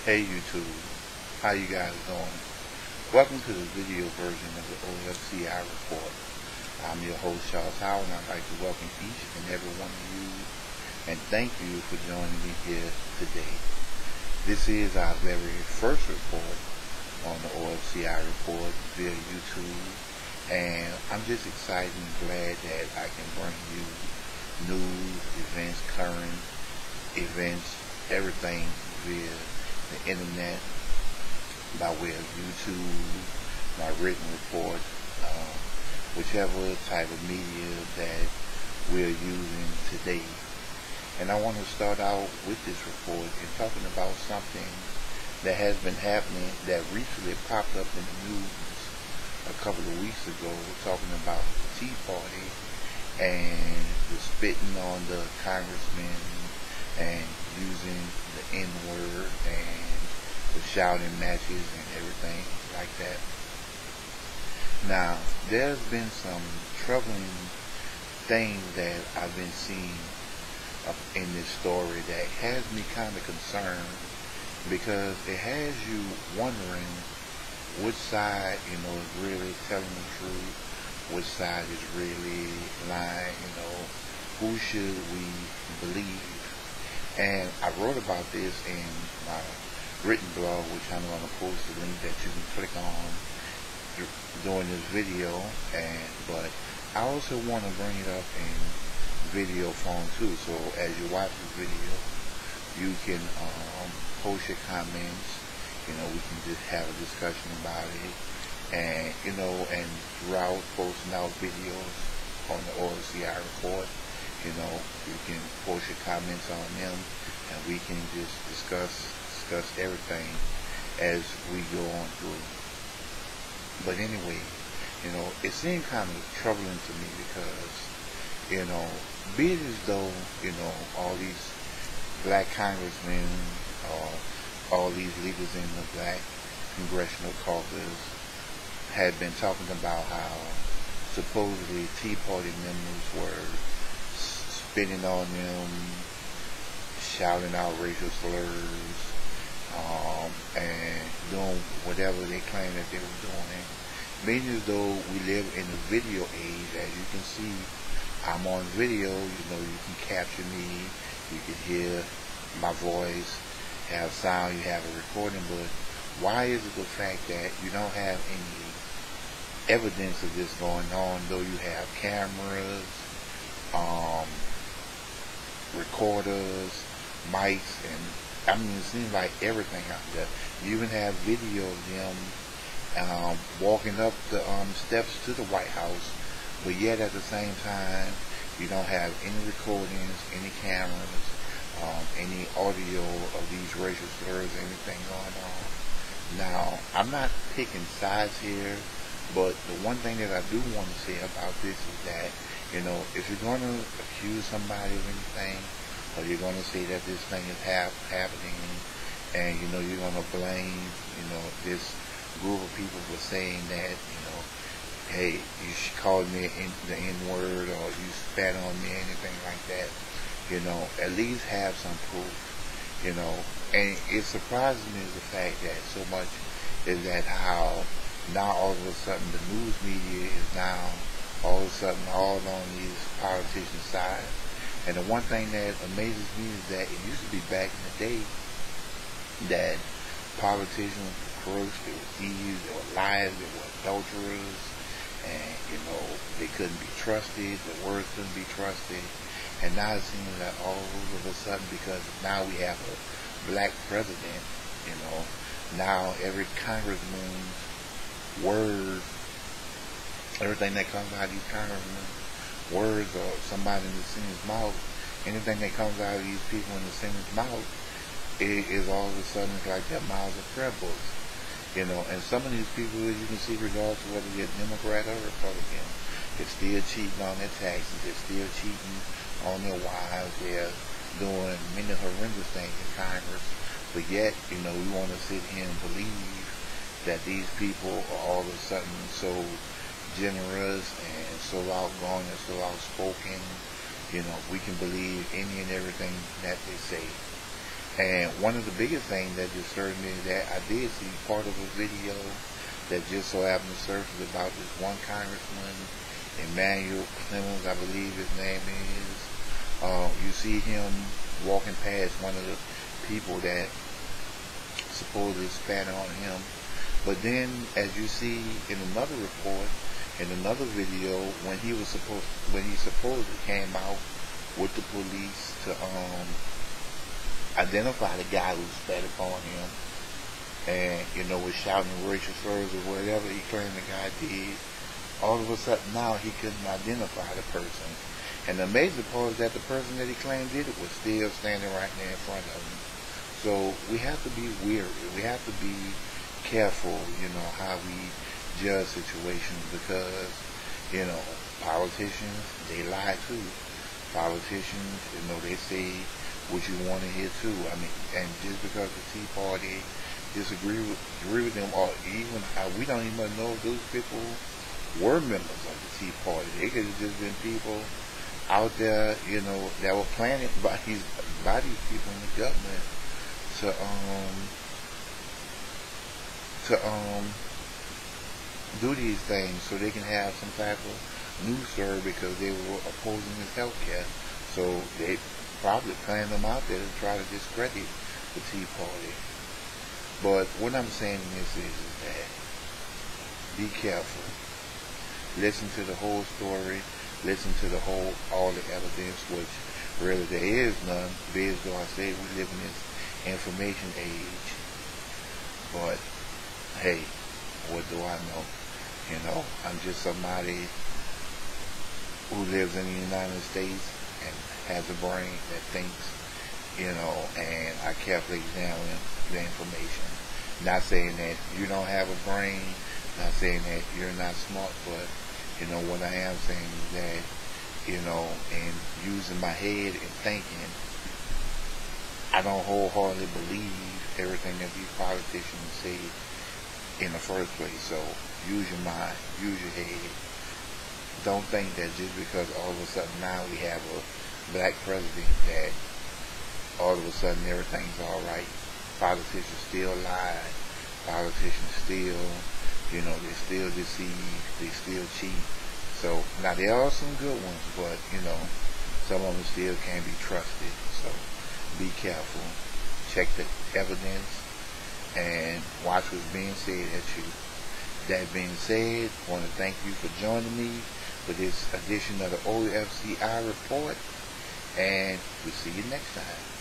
Hey YouTube, how you guys doing? Welcome to the video version of the OFCI report. I'm your host Charles Howard, and I'd like to welcome each and every one of you and thank you for joining me here today. This is our very first report on the OFCI report via YouTube, and I'm just excited and glad that I can bring you news, events, current events, everything via the internet by way of YouTube, my written report, whichever type of media that we're using today. And I want to start out with this report and talking about something that has been happening that recently popped up in the news a couple of weeks ago, talking about the Tea Party and the spitting on the congressman and using the N-word and the shouting matches and everything like that. Now, there's been some troubling things that I've been seeing in this story that has me kind of concerned, because it has you wondering which side, is really telling the truth, which side is really lying, who should we believe? And I wrote about this in my written blog, which I'm going to post the link that you can click on during this video. But I also want to bring it up in video form too. So as you watch the video, you can post your comments. We can just have a discussion about it, and and throughout posting out videos on the OFCI report. You can post your comments on them, and we can just discuss everything as we go on through. But anyway, it seemed kind of troubling to me because, be it as though, all these black congressmen or all these leaders in the black congressional caucus had been talking about how supposedly Tea Party members were spitting on them, shouting out racial slurs, and doing whatever they claim that they were doing. Meaning as though we live in a video age. As you can see, I'm on video, you can capture me, you can hear my voice, have sound, you have a recording, but why is it the fact that you don't have any evidence of this going on, though you have cameras, recorders, mics, and it seems like everything out there. You even have video of them walking up the steps to the White House, but yet at the same time, you don't have any recordings, any cameras, any audio of these racial slurs, anything going on. Now, I'm not picking sides here, but the one thing that I do want to say about this is that, if you're going to accuse somebody of anything, or you're going to say that this thing is happening, and, you're going to blame, this group of people for saying that, hey, you called me the N-word, or you spat on me, anything like that, at least have some proof, and it surprises me the fact that so much is that how now all of a sudden the news media is now all of a sudden all on these politicians' side. And the one thing that amazes me is that it used to be back in the day that politicians were crooks, they were thieves, they were liars, they were adulterers, and they couldn't be trusted, the words couldn't be trusted. And now it seems that all of a sudden, because now we have a black president, now every congressman's word, everything that comes out of these congressmen's words, or somebody in the Senate's mouth, anything that comes out of these people in the Senate's mouth, it is all of a sudden like their mouths are prayer books. And some of these people, as you can see, regardless of whether they're Democrat or Republican, they're still cheating on their taxes, they're still cheating on their wives, they're doing many horrendous things in Congress. But yet, we want to sit here and believe that these people are all of a sudden so generous and so outgoing and so outspoken. We can believe any and everything that they say. And one of the biggest things that disturbed me is that I did see part of a video that just so happened to surface about this one congressman, Emmanuel Clemens, I believe his name is. You see him walking past one of the people that supposedly spat on him. But then, as you see in another report, in another video, when he supposedly came out with the police to identify the guy who spat upon him, and was shouting racial slurs or whatever he claimed the guy did. All of a sudden now he couldn't identify the person, and the amazing part is that the person that he claimed did it was still standing right there in front of him. So we have to be wary. We have to be careful, how we judge situations, because politicians, they lie too. Politicians, they say what you want to hear too. I mean, and just because the Tea Party agree with them, or even we don't even know if those people were members of the Tea Party. They could have just been people out there, that were planted by these people in the government to do these things so they can have some type of news story, because they were opposing this health care. So they probably planned them out there to try to discredit the Tea Party. But what I'm saying in this is that be careful. Listen to the whole story. Listen to all the evidence, which really there is none. As though I say, we live in this information age. But hey, what do I know? I'm just somebody who lives in the United States and has a brain that thinks, and I carefully examine the information. Not saying that you don't have a brain, not saying that you're not smart, but what I am saying is that, in using my head and thinking, I don't wholeheartedly believe everything that these politicians say in the first place. So use your mind, use your head. Don't think that just because all of a sudden now we have a black president that all of a sudden everything's all right. Politicians still lie. Politicians still, they still deceive. They still cheat. So now there are some good ones, but some of them still can't be trusted. So be careful. Check the evidence and watch what's being said at you. That being said, I want to thank you for joining me for this edition of the OFCI report, and we'll see you next time.